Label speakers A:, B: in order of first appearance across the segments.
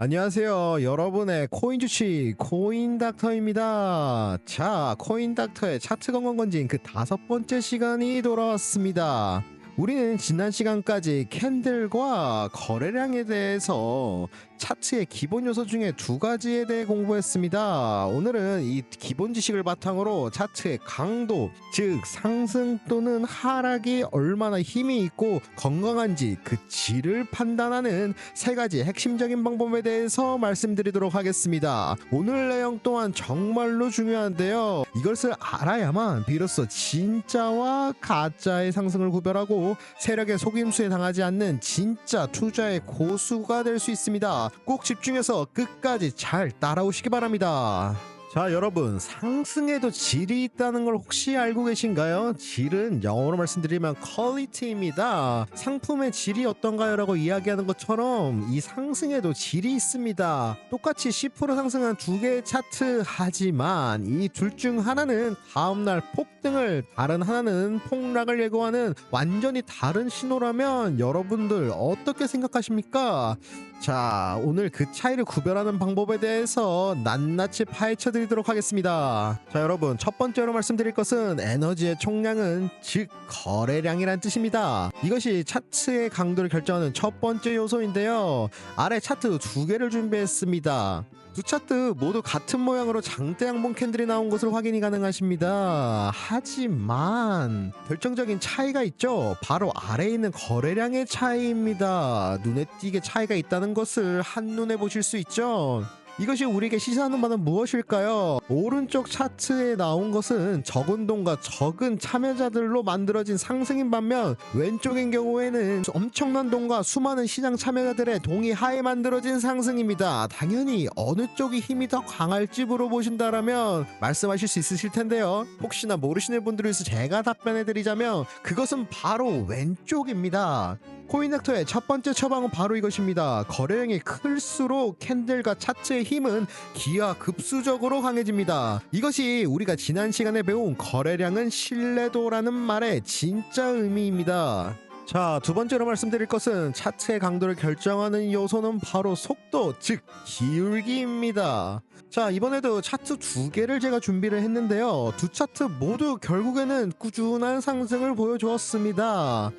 A: 안녕하세요. 여러분의 코인 주식 코인닥터입니다. 자, 코인닥터의 차트 건강검진 그 5번째 시간이 돌아왔습니다. 우리는 지난 시간까지 캔들과 거래량에 대해서 차트의 기본 요소 중에 2가지에 대해 공부했습니다. 오늘은 이 기본 지식을 바탕으로 차트의 강도, 즉 상승 또는 하락이 얼마나 힘이 있고 건강한지 그 질을 판단하는 3가지 핵심적인 방법에 대해서 말씀드리도록 하겠습니다. 오늘 내용 또한 정말로 중요한데요. 이것을 알아야만 비로소 진짜와 가짜의 상승을 구별하고 세력의 속임수에 당하지 않는 진짜 투자의 고수가 될 수 있습니다. 꼭 집중해서 끝까지 잘 따라오시기 바랍니다. 자, 여러분, 상승에도 질이 있다는 걸 혹시 알고 계신가요? 질은 영어로 말씀드리면 quality입니다. 상품의 질이 어떤가요? 라고 이야기하는 것처럼 이 상승에도 질이 있습니다. 똑같이 10% 상승한 2개의 차트, 하지만 이 둘 중 하나는 다음날 폭등을, 다른 하나는 폭락을 예고하는 완전히 다른 신호라면 여러분들 어떻게 생각하십니까? 자, 오늘 그 차이를 구별하는 방법에 대해서 낱낱이 파헤쳐 드리도록 하겠습니다. 자, 여러분, 첫 번째로 말씀드릴 것은 에너지의 총량은 즉 거래량이란 뜻입니다. 이것이 차트의 강도를 결정하는 첫 번째 요소인데요. 아래 차트 2개를 준비했습니다. 두 차트 모두 같은 모양으로 장대 양봉 캔들이 나온 것으로 확인이 가능하십니다. 하지만 결정적인 차이가 있죠. 바로 아래에 있는 거래량의 차이입니다. 눈에 띄게 차이가 있다는 것을 한눈에 보실 수 있죠. 이것이 우리에게 시사하는 바는 무엇일까요? 오른쪽 차트에 나온 것은 적은 돈과 적은 참여자들로 만들어진 상승인 반면 왼쪽인 경우에는 엄청난 돈과 수많은 시장 참여자들의 동의하에 만들어진 상승입니다. 당연히 어느 쪽이 힘이 더 강할지 물어보신다라면 말씀하실 수 있으실 텐데요. 혹시나 모르시는 분들을 위해서 제가 답변해드리자면 그것은 바로 왼쪽입니다. 코인닥터의 첫 번째 처방은 바로 이것입니다. 거래량이 클수록 캔들과 차트의 힘은 기하급수적으로 강해집니다. 이것이 우리가 지난 시간에 배운 거래량은 신뢰도라는 말의 진짜 의미입니다. 자, 두 번째로 말씀드릴 것은 차트의 강도를 결정하는 요소는 바로 속도, 즉 기울기입니다. 자, 이번에도 차트 2개를 제가 준비를 했는데요. 두 차트 모두 결국에는 꾸준한 상승을 보여주었습니다.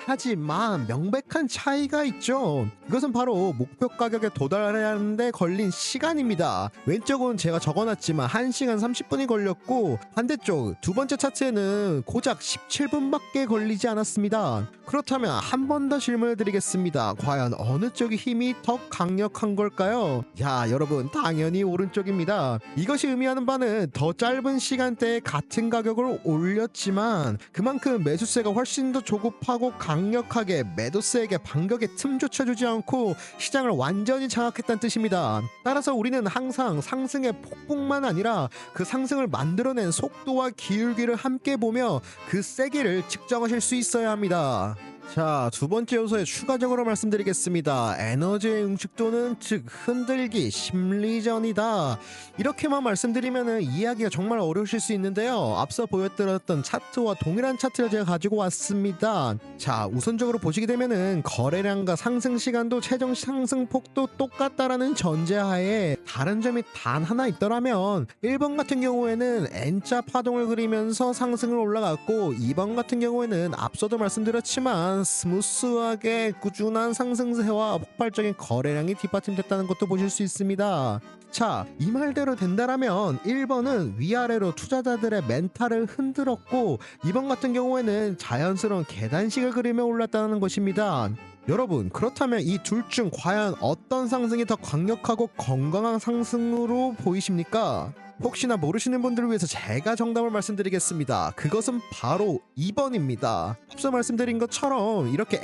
A: 하지만 명백한 차이가 있죠. 그것은 바로 목표 가격에 도달해야 하는데 걸린 시간입니다. 왼쪽은 제가 적어놨지만 1시간 30분이 걸렸고 반대쪽 두 번째 차트에는 고작 17분밖에 걸리지 않았습니다. 그렇다면 한 번 더 질문을 드리겠습니다. 과연 어느 쪽이 힘이 더 강력한 걸까요? 야, 여러분, 당연히 오른쪽입니다. 이것이 의미하는 바는 더 짧은 시간대에 같은 가격을 올렸지만 그만큼 매수세가 훨씬 더 조급하고 강력하게 매도세에게 반격의 틈조차 주지 않고 시장을 완전히 장악했다는 뜻입니다. 따라서 우리는 항상 상승의 폭풍만 아니라 그 상승을 만들어낸 속도와 기울기를 함께 보며 그 세기를 측정하실 수 있어야 합니다. 자, 두 번째 요소에 추가적으로 말씀드리겠습니다. 에너지의 응축도는 즉 흔들기, 심리전이다. 이렇게만 말씀드리면 이해하기가 정말 어려우실 수 있는데요. 앞서 보여드렸던 차트와 동일한 차트를 제가 가지고 왔습니다. 자, 우선적으로 보시게 되면은 거래량과 상승 시간도 최종 상승폭도 똑같다라는 전제하에 다른 점이 단 하나 있더라면 1번 같은 경우에는 N자 파동을 그리면서 상승을 올라갔고 2번 같은 경우에는 앞서도 말씀드렸지만 스무스하게 꾸준한 상승세와 폭발적인 거래량이 뒷받침됐다는 것도 보실 수 있습니다. 자, 이 말대로 된다라면 1번은 위아래로 투자자들의 멘탈을 흔들었고 2번 같은 경우에는 자연스러운 계단식을 그리며 올랐다는 것입니다. 여러분, 그렇다면 이 둘 중 과연 어떤 상승이 더 강력하고 건강한 상승으로 보이십니까? 혹시나 모르시는 분들을 위해서 제가 정답을 말씀드리겠습니다. 그것은 바로 2번입니다. 앞서 말씀드린 것처럼 이렇게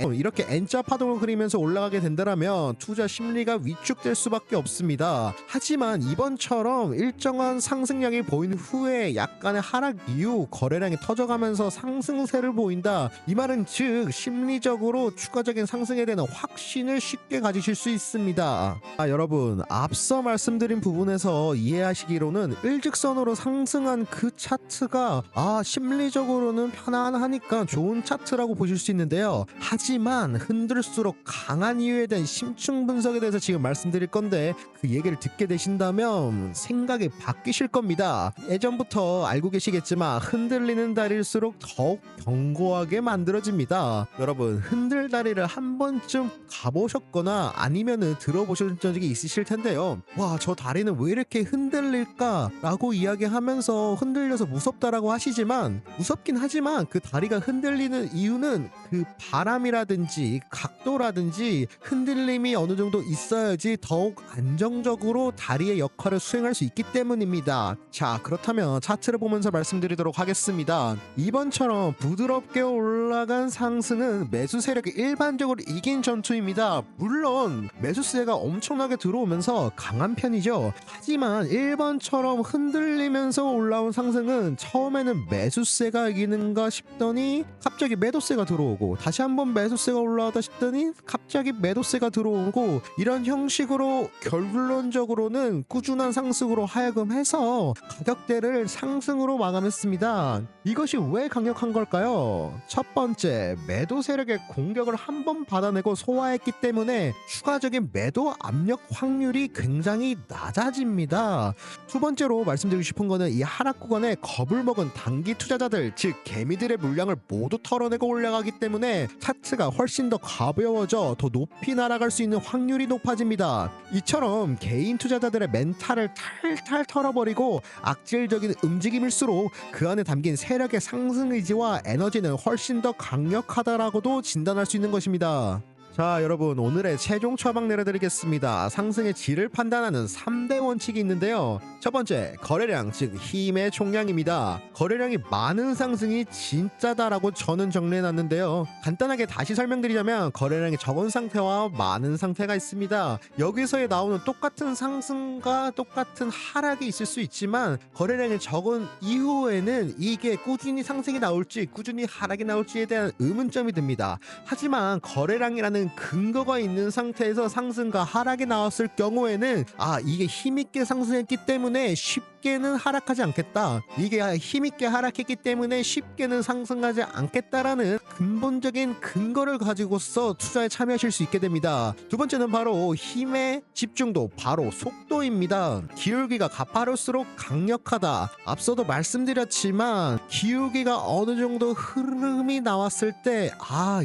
A: N자 파동을 그리면서 올라가게 된다면 투자 심리가 위축될 수밖에 없습니다. 하지만 이번처럼 일정한 상승량이 보인 후에 약간의 하락 이후 거래량이 터져가면서 상승세를 보인다. 이 말은 즉 심리적으로 추가적인 상승에 대한 확신을 쉽게 가지실 수 있습니다. 여러분, 앞서 말씀드린 부분에서 이해하시기로는 일직선으로 상승한 그 차트가 심리적으로는 편안하니까 좋은 차트라고 보실 수 있는데요. 하지만 흔들수록 강한 이유에 대한 심층 분석에 대해서 지금 말씀드릴 건데 그 얘기를 듣게 되신다면 생각이 바뀌실 겁니다. 예전부터 알고 계시겠지만 흔들리는 다리일수록 더욱 견고하게 만들어집니다. 여러분 흔들다리를 한 번쯤 가보셨거나 아니면은 들어보신 적이 있으실 텐데요. 와, 저 다리는 왜 이렇게 흔들릴까? 라고 이야기하면서 흔들려서 무섭다라고 하시지만 무섭긴 하지만 그 다리가 흔들리는 이유는 그 바람이라든지 각도라든지 흔들림이 어느 정도 있어야지 더욱 안정적으로 다리의 역할을 수행할 수 있기 때문입니다. 자, 그렇다면 차트를 보면서 말씀드리도록 하겠습니다. 이번처럼 부드럽게 올라간 상승은 매수 세력이 일반적으로 이긴 전투입니다. 물론 매수세가 엄청나게 들어오면서 강한 편이죠. 하지만 1번처럼 흔들리면서 올라온 상승은 처음에는 매수세가 이기는가 싶더니 갑자기 매도세가 들어오고 다시 한번 매수세가 올라오다 싶더니 갑자기 매도세가 들어오고 이런 형식으로 결론적으로는 꾸준한 상승으로 하여금 해서 가격대를 상승으로 마감했습니다. 이것이 왜 강력한 걸까요? 첫 번째, 매도 세력의 공격을 한 번 받아내고 소화했기 때문에 추가적인 매도 압력 확률이 굉장히 낮아집니다. 두 번째로 말씀드리고 싶은 거는 이 하락 구간에 겁을 먹은 단기 투자자들, 즉 개미들의 물량을 모두 털어내고 올라가기 때문에 차트가 훨씬 더 가벼워져 더 높이 날아갈 수 있는 확률이 높아집니다. 이처럼 개인 투자자들의 멘탈을 탈탈 털어버리고 악질적인 움직임일수록 그 안에 담긴 세력의 상승 의지와 에너지는 훨씬 더 강력하다라고도 진단할 수 있는 것입니다. 자, 여러분 오늘의 최종 처방 내려드리겠습니다. 상승의 질을 판단하는 3대 원칙이 있는데요. 첫 번째, 거래량 즉 힘의 총량입니다. 거래량이 많은 상승이 진짜다라고 저는 정리해놨는데요. 간단하게 다시 설명드리자면 거래량이 적은 상태와 많은 상태가 있습니다. 여기서에 나오는 똑같은 상승과 똑같은 하락이 있을 수 있지만 거래량이 적은 이후에는 이게 꾸준히 상승이 나올지 꾸준히 하락이 나올지에 대한 의문점이 듭니다. 하지만 거래량이라는 근거가 있는 상태에서 상승과 하락이 나왔을 경우에는 이게 힘있게 상승했기 때문에 쉽게는 하락하지 않겠다, 이게 힘있게 하락했기 때문에 쉽게는 상승하지 않겠다라는 근본적인 근거를 가지고서 투자에 참여하실 수 있게 됩니다. 두 번째는 바로 힘의 집중도, 바로 속도입니다. 기울기가 가파를수록 강력하다. 앞서도 말씀드렸지만 기울기가 어느 정도 흐름이 나왔을 때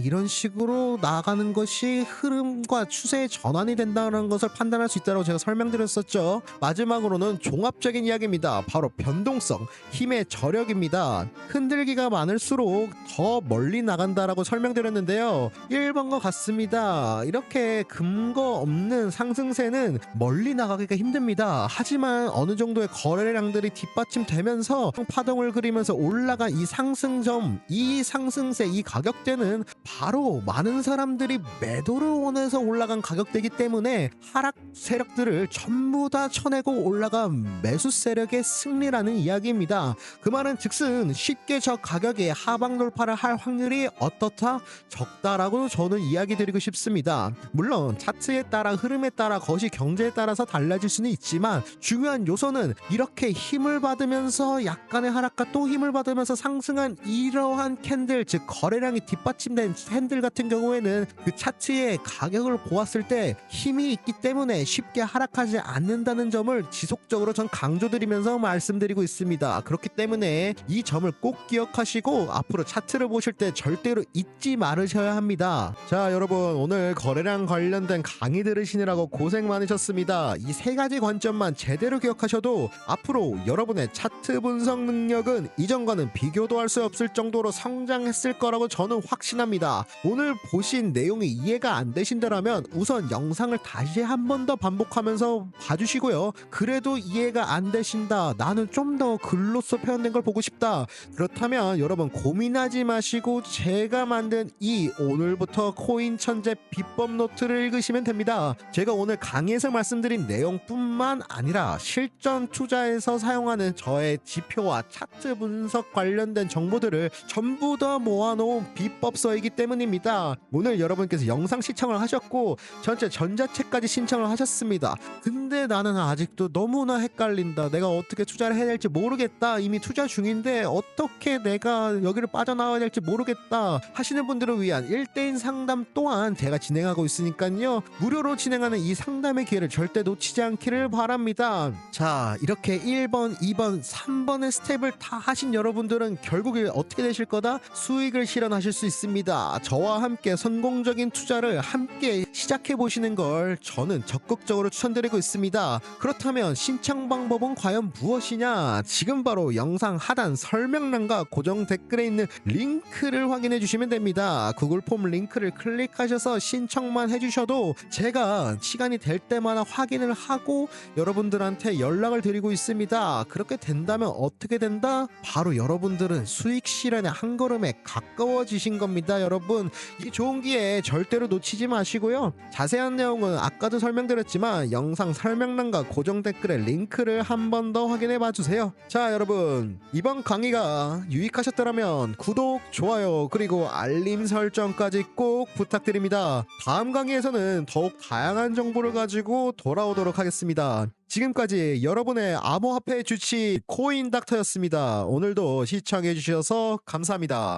A: 이런 식으로 나가는 것이 흐름과 추세의 전환이 된다는 것을 판단할 수 있다고 제가 설명드렸었죠. 마지막으로는 종합적인 이야기입니다. 바로 변동성, 힘의 저력입니다. 흔들기가 많을수록 더 멀리 나간다라고 설명드렸는데요. 1번과 같습니다. 이렇게 근거 없는 상승세는 멀리 나가기가 힘듭니다. 하지만 어느 정도의 거래량들이 뒷받침되면서 파동을 그리면서 올라간 이 상승점, 이 상승세, 이 가격대는 바로 많은 사람들이 매도를 원해서 올라간 가격대이기 때문에 하락 세력들을 전부 다 쳐내고 올라간 매수 세력의 승리라는 이야기입니다. 그 말은 즉슨 쉽게 저 가격에 하방 돌파를 할 확률이 어떻다? 적다라고 저는 이야기 드리고 싶습니다. 물론 차트에 따라 흐름에 따라 거시 경제에 따라서 달라질 수는 있지만 중요한 요소는 이렇게 힘을 받으면서 약간의 하락과 또 힘을 받으면서 상승한 이러한 캔들, 즉 거래량이 뒷받침된 캔들 같은 경우에는 그 차트의 가격을 보았을 때 힘이 있기 때문에 쉽게 하락하지 않는다는 점을 지속적으로 전 강조드리면서 말씀드리고 있습니다. 그렇기 때문에 이 점을 꼭 기억하시고 앞으로 차트를 보실 때 절대로 잊지 말으셔야 합니다. 자, 여러분 오늘 거래량 관련된 강의 들으시느라고 고생 많으셨습니다. 이 세 가지 관점만 제대로 기억하셔도 앞으로 여러분의 차트 분석 능력은 이전과는 비교도 할 수 없을 정도로 성장했을 거라고 저는 확신합니다. 오늘 보신 내용이 이해가 안 되신다라면 우선 영상을 다시 한 번 더 반복하면서 봐주시고요. 그래도 이해가 안 되신다, 나는 좀 더 글로써 표현된 걸 보고 싶다, 그렇다면 여러분 고민하지 마시고 제가 만든 이 오늘부터 코인 천재 비법 노트를 읽으시면 됩니다. 제가 오늘 강의에서 말씀드린 내용뿐만 아니라 실전 투자에서 사용하는 저의 지표와 차트 분석 관련된 정보들을 전부 다 모아놓은 비법서이기 때문입니다. 오늘 여러분께서 영상 시청을 하셨고 전체 전자책까지 신청을 하셨습니다. 근데 나는 아직도 너무나 헷갈린다, 내가 어떻게 투자를 해야 될지 모르겠다, 이미 투자 중인데 어떻게 내가 여기를 빠져나와야 될지 모르겠다 하시는 분들을 위한 1대1 상담 또한 제가 진행하고 있으니까요, 무료로 진행하는 이 상담의 기회를 절대 놓치지 않기를 바랍니다. 자, 이렇게 1번, 2번, 3번의 스텝을 다 하신 여러분들은 결국에 어떻게 되실 거다? 수익을 실현하실 수 있습니다. 저와 함께 성공적인 투자를 함께 시작해 보시는 걸 저는 적극적으로 추천드리고 있습니다. 그렇다면 신청 방법은 과연 무엇이냐? 지금 바로 영상 하단 설명란과 고정 댓글에 있는 링크를 확인해 주시면 됩니다. 구글 폼 링크를 클릭하셔서 신청만 해주셔도 제가 시간이 될 때마다 확인을 하고 여러분들한테 연락을 드리고 있습니다. 그렇게 된다면 어떻게 된다? 바로 여러분들은 수익 실현의 한 걸음에 가까워지신 겁니다. 여러분, 이 좋은 기회 절대로 놓치지 마시고요. 자세한 내용은 아까도 설명드렸지만 영상 설명란과 고정 댓글에 링크를 한 번 더 확인해 봐주세요. 자, 여러분, 이번 강의가 유익하셨더라면 구독, 좋아요, 그리고 알림 설정까지 꼭 부탁드립니다. 다음 강의에서는 더욱 다양한 정보를 가지고 돌아오도록 하겠습니다. 지금까지 여러분의 암호화폐 주치 코인닥터였습니다. 오늘도 시청해 주셔서 감사합니다.